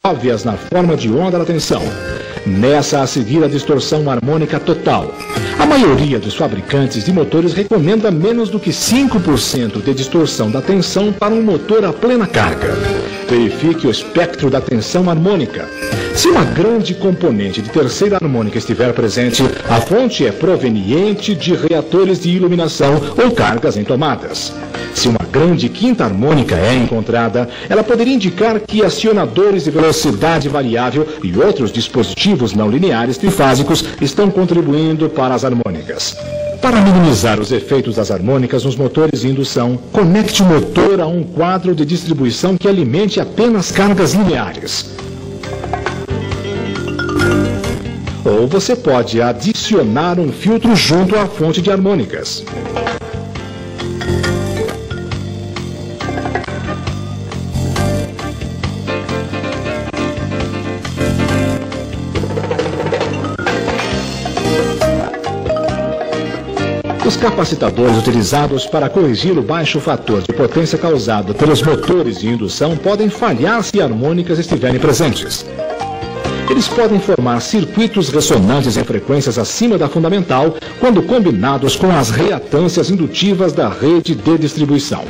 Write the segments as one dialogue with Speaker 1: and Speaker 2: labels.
Speaker 1: óbvias na forma de onda da tensão. Nessa a seguir a distorção harmônica total. A maioria dos fabricantes de motores recomenda menos do que 5% de distorção da tensão para um motor a plena carga. Verifique o espectro da tensão harmônica. Se uma grande componente de terceira harmônica estiver presente, a fonte é proveniente de reatores de iluminação ou cargas em tomadas. Se uma grande quinta harmônica é encontrada, ela poderia indicar que acionadores de velocidade variável e outros dispositivos não lineares trifásicos estão contribuindo para as harmônicas. Para minimizar os efeitos das harmônicas nos motores de indução, conecte o motor a um quadro de distribuição que alimente apenas cargas lineares. Ou você pode adicionar um filtro junto à fonte de harmônicas. Os capacitadores utilizados para corrigir o baixo fator de potência causado pelos motores de indução podem falhar se harmônicas estiverem presentes. Eles podem formar circuitos ressonantes em frequências acima da fundamental quando combinados com as reatâncias indutivas da rede de distribuição.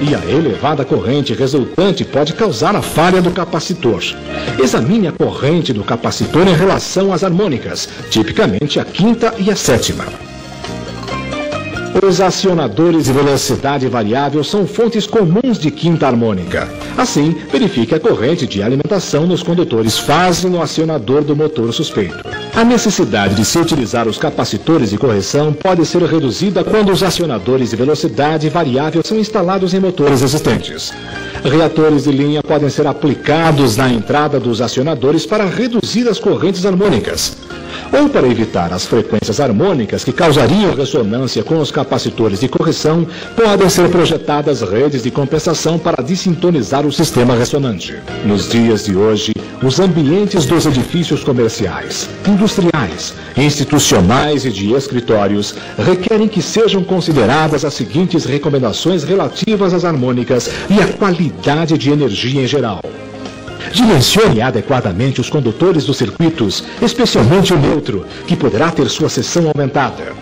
Speaker 1: E a elevada corrente resultante pode causar a falha do capacitor. Examine a corrente do capacitor em relação às harmônicas, tipicamente a quinta e a sétima. Os acionadores de velocidade variável são fontes comuns de quinta harmônica. Assim, verifique a corrente de alimentação nos condutores fase no acionador do motor suspeito. A necessidade de se utilizar os capacitores de correção pode ser reduzida quando os acionadores de velocidade variável são instalados em motores existentes. Reatores de linha podem ser aplicados na entrada dos acionadores para reduzir as correntes harmônicas. Ou para evitar as frequências harmônicas que causariam ressonância com os capacitores de correção, podem ser projetadas redes de compensação para desintonizar o sistema ressonante. Nos dias de hoje, os ambientes dos edifícios comerciais, industriais, institucionais e de escritórios requerem que sejam consideradas as seguintes recomendações relativas às harmônicas e à qualidade de energia em geral. Dimensione adequadamente os condutores dos circuitos, especialmente o neutro, que poderá ter sua seção aumentada.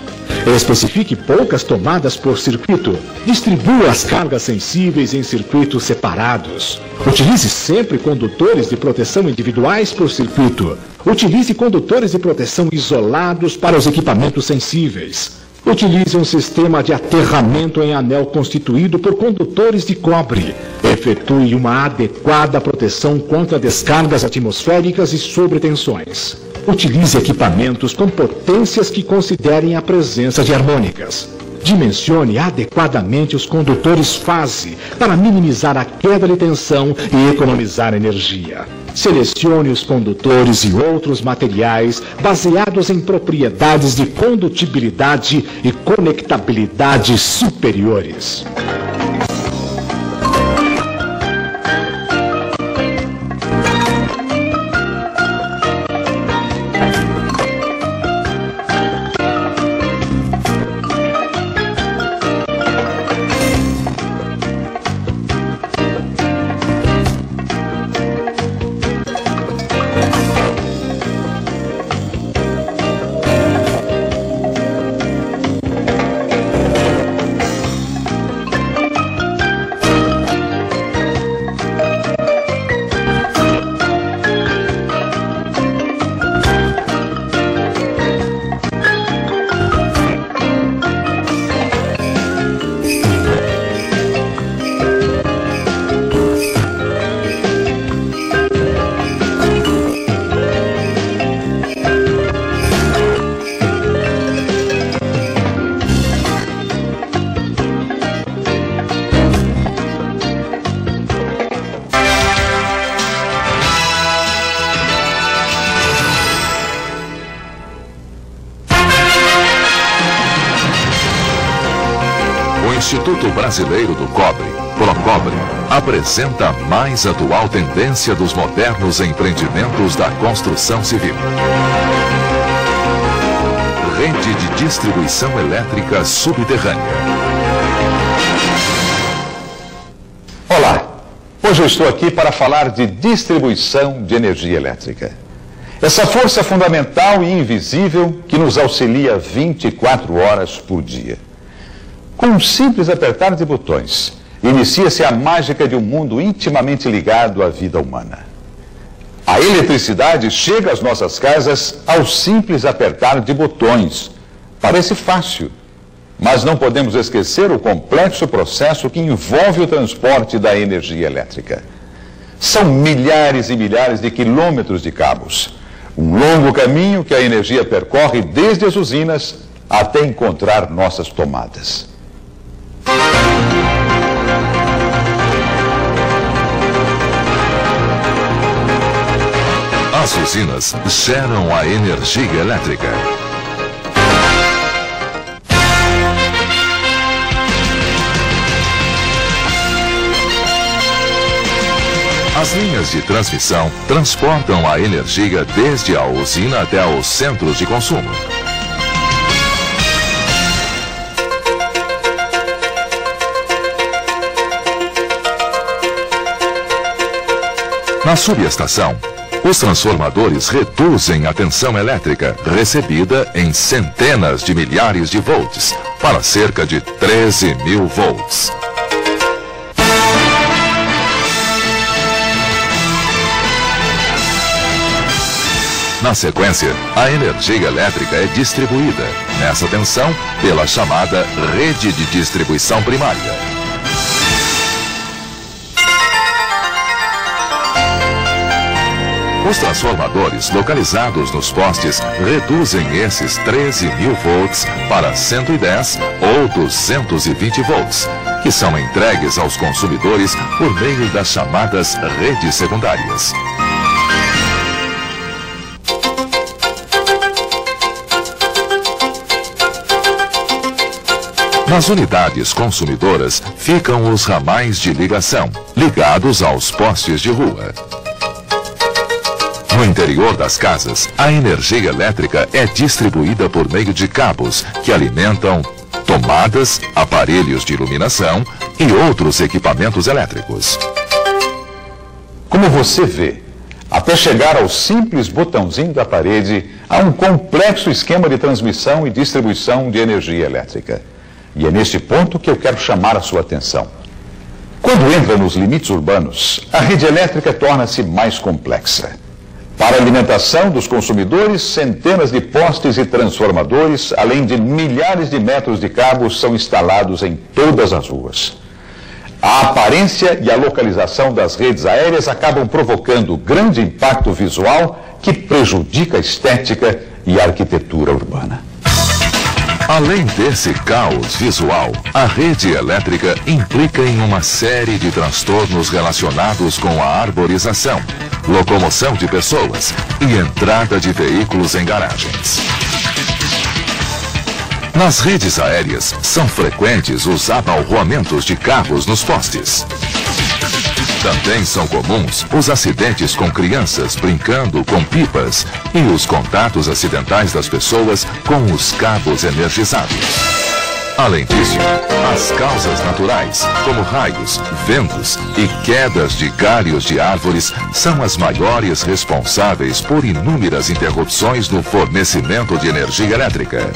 Speaker 1: Especifique poucas tomadas por circuito. Distribua as cargas sensíveis em circuitos separados. Utilize sempre condutores de proteção individuais por circuito. Utilize condutores de proteção isolados para os equipamentos sensíveis. Utilize um sistema de aterramento em anel constituído por condutores de cobre. Efetue uma adequada proteção contra descargas atmosféricas e sobretensões. Utilize equipamentos com potências que considerem a presença de harmônicas. Dimensione adequadamente os condutores fase para minimizar a queda de tensão e economizar energia. Selecione os condutores e outros materiais baseados em propriedades de condutibilidade e conectabilidade superiores.
Speaker 2: Instituto Brasileiro do Cobre, Procobre, apresenta a mais atual tendência dos modernos empreendimentos da construção civil. rede de distribuição elétrica subterrânea.
Speaker 3: Olá, hoje eu estou aqui para falar de distribuição de energia elétrica. Essa força fundamental e invisível que nos auxilia 24 horas por dia. Com um simples apertar de botões, inicia-se a mágica de um mundo intimamente ligado à vida humana. A eletricidade chega às nossas casas ao simples apertar de botões. Parece fácil, mas não podemos esquecer o complexo processo que envolve o transporte da energia elétrica. São milhares e milhares de quilômetros de cabos. Um longo caminho que a energia percorre desde as usinas até encontrar nossas tomadas.
Speaker 2: As usinas geram a energia elétrica. As linhas de transmissão transportam a energia desde a usina até aos centros de consumo. Na subestação, os transformadores reduzem a tensão elétrica recebida em centenas de milhares de volts para cerca de 13.000 volts. Na sequência, a energia elétrica é distribuída, nessa tensão, pela chamada rede de distribuição primária. Os transformadores localizados nos postes reduzem esses 13.000 volts para 110 ou 220 volts, que são entregues aos consumidores por meio das chamadas redes secundárias. Nas unidades consumidoras ficam os ramais de ligação, ligados aos postes de rua. No interior das casas, a energia elétrica é distribuída por meio de cabos que alimentam tomadas, aparelhos de iluminação e outros equipamentos elétricos.
Speaker 3: Como você vê, até chegar ao simples botãozinho da parede, há um complexo esquema de transmissão e distribuição de energia elétrica. E é neste ponto que eu quero chamar a sua atenção. Quando entra nos limites urbanos, a rede elétrica torna-se mais complexa. Para a alimentação dos consumidores, centenas de postes e transformadores, além de milhares de metros de cabos, são instalados em todas as ruas. A aparência e a localização das redes aéreas acabam provocando grande impacto visual que prejudica a estética e a arquitetura urbana.
Speaker 2: Além desse caos visual, a rede elétrica implica em uma série de transtornos relacionados com a arborização, locomoção de pessoas e entrada de veículos em garagens. Nas redes aéreas, são frequentes os abalroamentos de cabos nos postes. Também são comuns os acidentes com crianças brincando com pipas e os contatos acidentais das pessoas com os cabos energizados. Além disso, as causas naturais, como raios, ventos e quedas de galhos de árvores, são as maiores responsáveis por inúmeras interrupções no fornecimento de energia elétrica.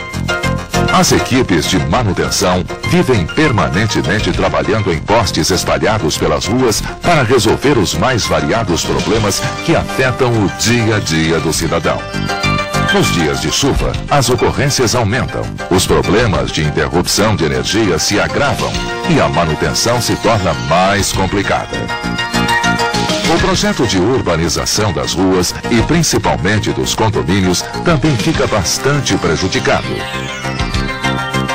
Speaker 2: As equipes de manutenção vivem permanentemente trabalhando em postes espalhados pelas ruas para resolver os mais variados problemas que afetam o dia a dia do cidadão. Nos dias de chuva, as ocorrências aumentam, os problemas de interrupção de energia se agravam e a manutenção se torna mais complicada. O projeto de urbanização das ruas e principalmente dos condomínios também fica bastante prejudicado.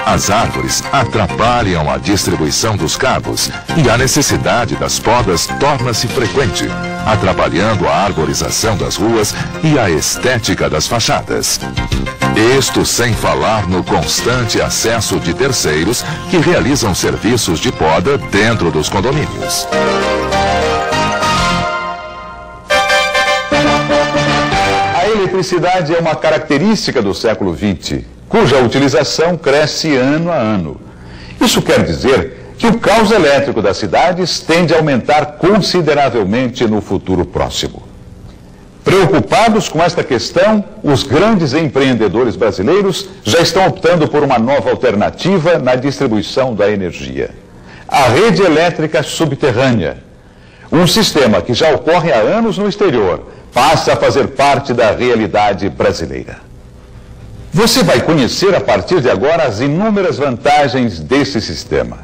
Speaker 2: As árvores atrapalham a distribuição dos cabos e a necessidade das podas torna-se frequente, atrapalhando a arborização das ruas e a estética das fachadas. Isto sem falar no constante acesso de terceiros que realizam serviços de poda dentro dos condomínios.
Speaker 3: A eletricidade é uma característica do século XX, cuja utilização cresce ano a ano. Isso quer dizer que o caos elétrico das cidades tende a aumentar consideravelmente no futuro próximo. Preocupados com esta questão, os grandes empreendedores brasileiros já estão optando por uma nova alternativa na distribuição da energia: a rede elétrica subterrânea. Um sistema que já ocorre há anos no exterior passa a fazer parte da realidade brasileira. Você vai conhecer a partir de agora as inúmeras vantagens desse sistema.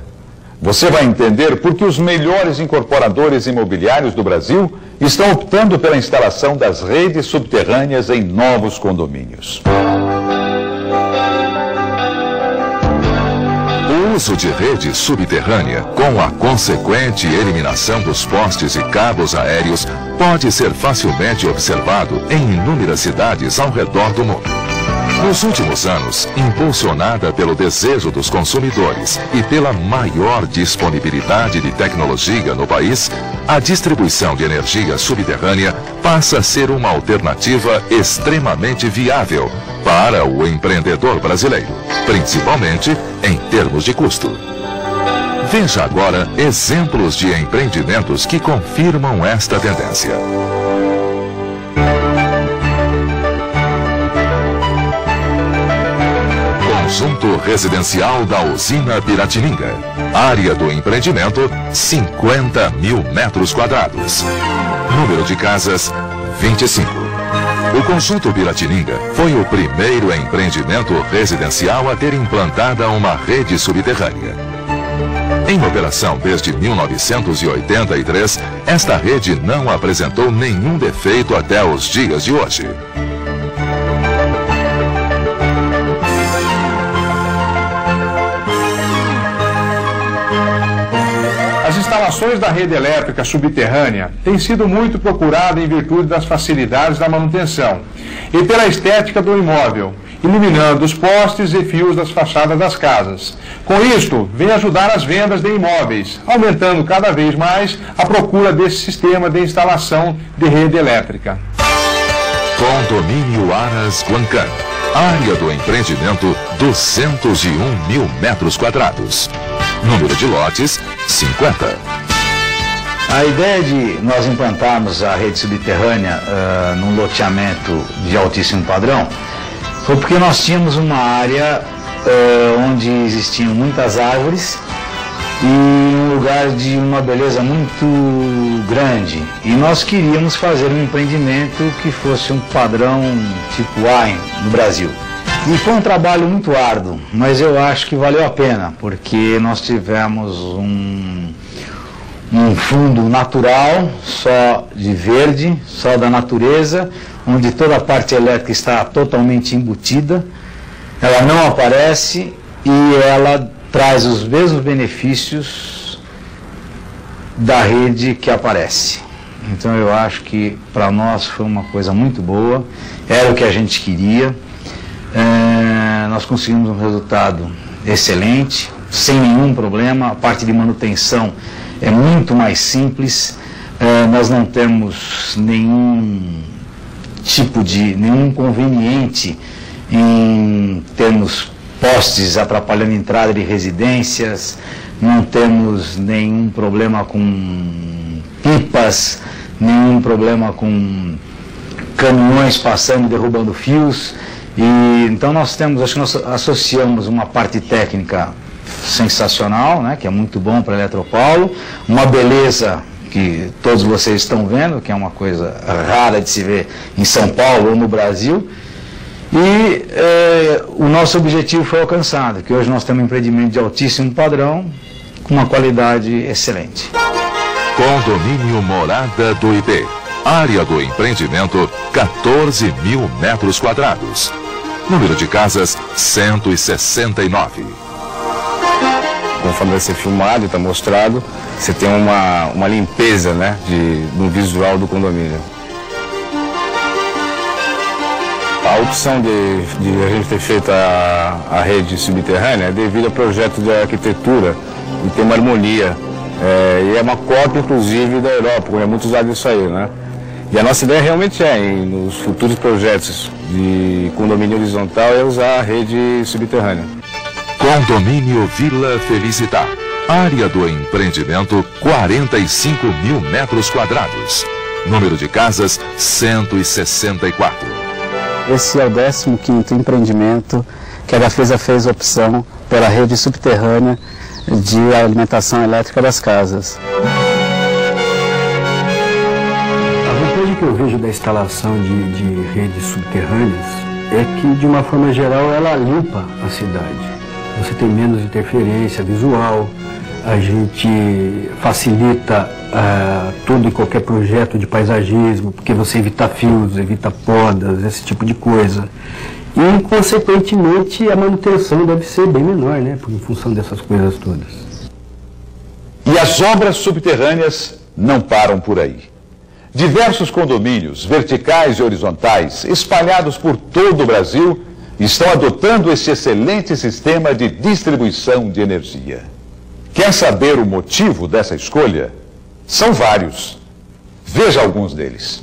Speaker 3: Você vai entender por que os melhores incorporadores imobiliários do Brasil estão optando pela instalação das redes subterrâneas em novos condomínios.
Speaker 2: O uso de rede subterrânea, com a consequente eliminação dos postes e cabos aéreos, pode ser facilmente observado em inúmeras cidades ao redor do mundo. Nos últimos anos, impulsionada pelo desejo dos consumidores e pela maior disponibilidade de tecnologia no país, a distribuição de energia subterrânea passa a ser uma alternativa extremamente viável para o empreendedor brasileiro, principalmente em termos de custo. Veja agora exemplos de empreendimentos que confirmam esta tendência. Conjunto residencial da usina Piratininga. Área do empreendimento, 50 mil metros quadrados. Número de casas, 25. O Conjunto Piratininga foi o primeiro empreendimento residencial a ter implantada uma rede subterrânea. Em operação desde 1983, esta rede não apresentou nenhum defeito até os dias de hoje.
Speaker 4: As instalações da rede elétrica subterrânea têm sido muito procuradas em virtude das facilidades da manutenção e pela estética do imóvel, eliminando os postes e fios das fachadas das casas. Com isto, vem ajudar as vendas de imóveis, aumentando cada vez mais a procura desse sistema de instalação de rede elétrica.
Speaker 2: Condomínio Aras Guancan. Área do empreendimento, 201 mil metros quadrados. Número de lotes, 50.
Speaker 5: A ideia de nós implantarmos a rede subterrânea num loteamento de altíssimo padrão foi porque nós tínhamos uma área onde existiam muitas árvores e um lugar de uma beleza muito grande. E nós queríamos fazer um empreendimento que fosse um padrão tipo A no Brasil. E foi um trabalho muito árduo, mas eu acho que valeu a pena, porque nós tivemos um fundo natural, só de verde, só da natureza, onde toda a parte elétrica está totalmente embutida, ela não aparece e ela traz os mesmos benefícios da rede que aparece. Então eu acho que para nós foi uma coisa muito boa, era o que a gente queria. Nós conseguimos um resultado excelente, sem nenhum problema. A parte de manutenção é muito mais simples, nós não temos nenhum inconveniente em termos postes atrapalhando a entrada de residências, não temos nenhum problema com pipas, nenhum problema com caminhões passando e derrubando fios. E então nós temos, acho que nós associamos uma parte técnica sensacional, né, que é muito bom para Eletropaulo, uma beleza que todos vocês estão vendo, que é uma coisa rara de se ver em São Paulo ou no Brasil, e o nosso objetivo foi alcançado, que hoje nós temos um empreendimento de altíssimo padrão, com uma qualidade excelente.
Speaker 2: Condomínio Morada do IP. Área do empreendimento, 14 mil metros quadrados. Número de casas, 169.
Speaker 6: Conforme vai ser filmado e está mostrado, você tem uma limpeza, né, no visual do condomínio. A opção de a gente ter feito a rede subterrânea é devido ao projeto de arquitetura e tem uma harmonia. E é uma cópia, inclusive, da Europa, é muito usado isso aí, né? E a nossa ideia realmente nos futuros projetos de condomínio horizontal, é usar a rede subterrânea.
Speaker 2: Condomínio Vila Felicitar. Área do empreendimento, 45 mil metros quadrados. Número de casas, 164.
Speaker 7: Esse é o 15º empreendimento que a Gafisa fez opção pela rede subterrânea de alimentação elétrica das casas.
Speaker 8: A vantagem que eu vejo da instalação de redes subterrâneas é que, de uma forma geral, ela limpa a cidade. Você tem menos interferência visual, a gente facilita todo e qualquer projeto de paisagismo, porque você evita fios, evita podas, esse tipo de coisa. E, consequentemente, a manutenção deve ser bem menor, né, em função dessas coisas todas.
Speaker 3: E as obras subterrâneas não param por aí. Diversos condomínios, verticais e horizontais, espalhados por todo o Brasil, estão adotando esse excelente sistema de distribuição de energia. Quer saber o motivo dessa escolha? São vários. Veja alguns deles.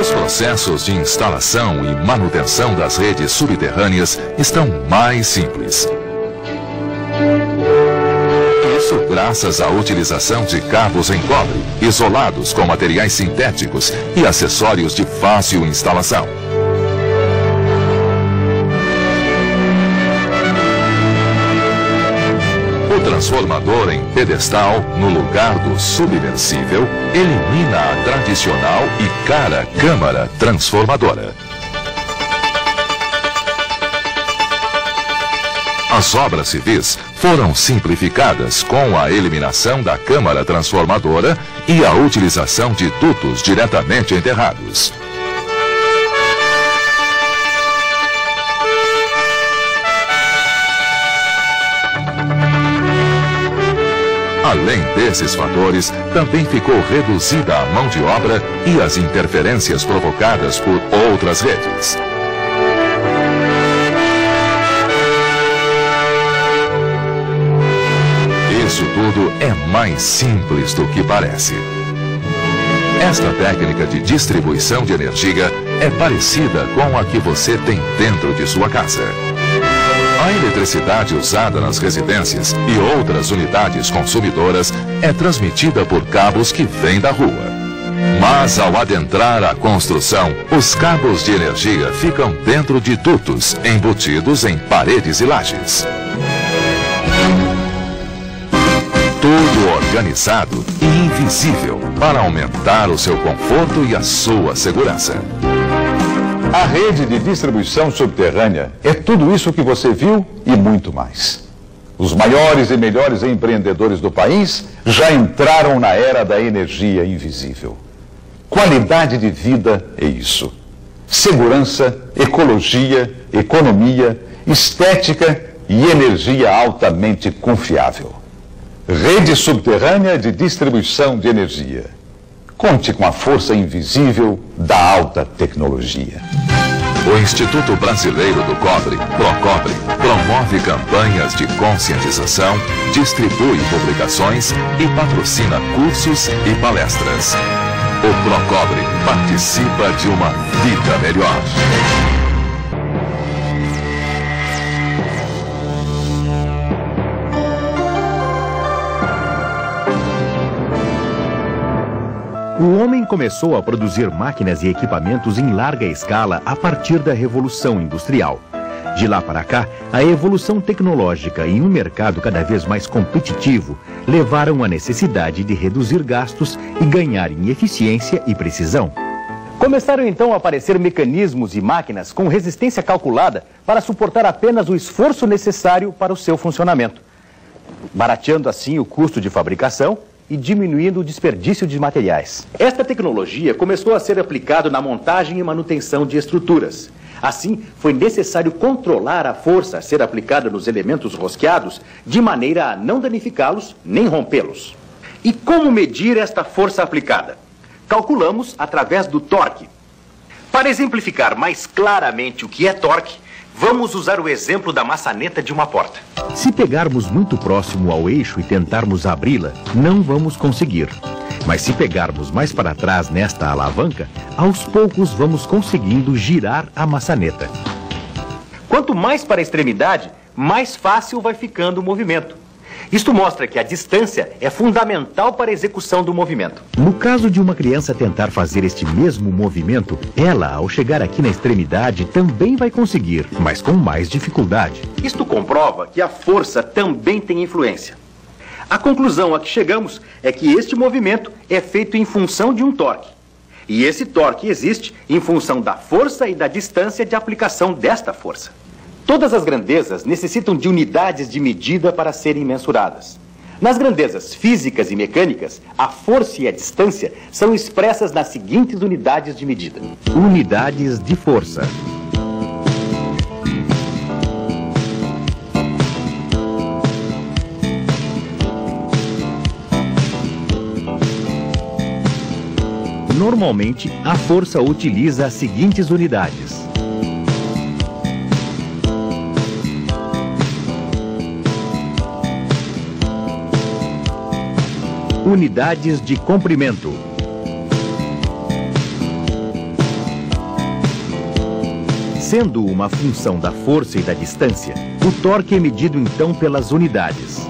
Speaker 2: Os processos de instalação e manutenção das redes subterrâneas estão mais simples. Isso graças à utilização de cabos em cobre, isolados com materiais sintéticos e acessórios de fácil instalação. O transformador em pedestal, no lugar do submersível, elimina a tradicional e cara câmara transformadora. As obras civis foram simplificadas com a eliminação da câmara transformadora e a utilização de dutos diretamente enterrados. Além desses fatores, também ficou reduzida a mão de obra e as interferências provocadas por outras redes. Isso tudo é mais simples do que parece. Esta técnica de distribuição de energia é parecida com a que você tem dentro de sua casa. A eletricidade usada nas residências e outras unidades consumidoras é transmitida por cabos que vêm da rua. Mas ao adentrar a construção, os cabos de energia ficam dentro de dutos embutidos em paredes e lajes. Tudo organizado e invisível para aumentar o seu conforto e a sua segurança.
Speaker 3: A rede de distribuição subterrânea é tudo isso que você viu e muito mais. Os maiores e melhores empreendedores do país já entraram na era da energia invisível. Qualidade de vida é isso. Segurança, ecologia, economia, estética e energia altamente confiável. Rede subterrânea de distribuição de energia. Conte com a força invisível da alta tecnologia.
Speaker 2: O Instituto Brasileiro do Cobre, Procobre, promove campanhas de conscientização, distribui publicações e patrocina cursos e palestras. O Procobre participa de uma vida melhor.
Speaker 9: O homem começou a produzir máquinas e equipamentos em larga escala a partir da Revolução Industrial. De lá para cá, a evolução tecnológica e um mercado cada vez mais competitivo levaram à necessidade de reduzir gastos e ganhar em eficiência e precisão. Começaram então a aparecer mecanismos e máquinas com resistência calculada para suportar apenas o esforço necessário para o seu funcionamento, barateando assim o custo de fabricação e diminuindo o desperdício de materiais. Esta tecnologia começou a ser aplicada na montagem e manutenção de estruturas. Assim, foi necessário controlar a força a ser aplicada nos elementos rosqueados, de maneira a não danificá-los nem rompê-los. E como medir esta força aplicada? Calculamos através do torque. Para exemplificar mais claramente o que é torque,
Speaker 10: Vamos usar o exemplo da maçaneta de uma porta.
Speaker 9: Se pegarmos muito próximo ao eixo e tentarmos abri-la, não vamos conseguir. Mas se pegarmos mais para trás nesta alavanca, aos poucos vamos conseguindo girar a maçaneta.
Speaker 10: Quanto mais para a extremidade, mais fácil vai ficando o movimento. Isto mostra que a distância é fundamental para a execução do movimento.
Speaker 9: No caso de uma criança tentar fazer este mesmo movimento, ela, ao chegar aqui na extremidade, também vai conseguir, mas com mais dificuldade.
Speaker 10: Isto comprova que a força também tem influência. A conclusão a que chegamos é que este movimento é feito em função de um torque. E esse torque existe em função da força e da distância de aplicação desta força. Todas as grandezas necessitam de unidades de medida para serem mensuradas. Nas grandezas físicas e mecânicas, a força e a distância são expressas nas seguintes unidades de medida.
Speaker 9: Unidades de força. Normalmente, a força utiliza as seguintes unidades. Unidades de comprimento. Sendo uma função da força e da distância, o torque é medido então pelas unidades.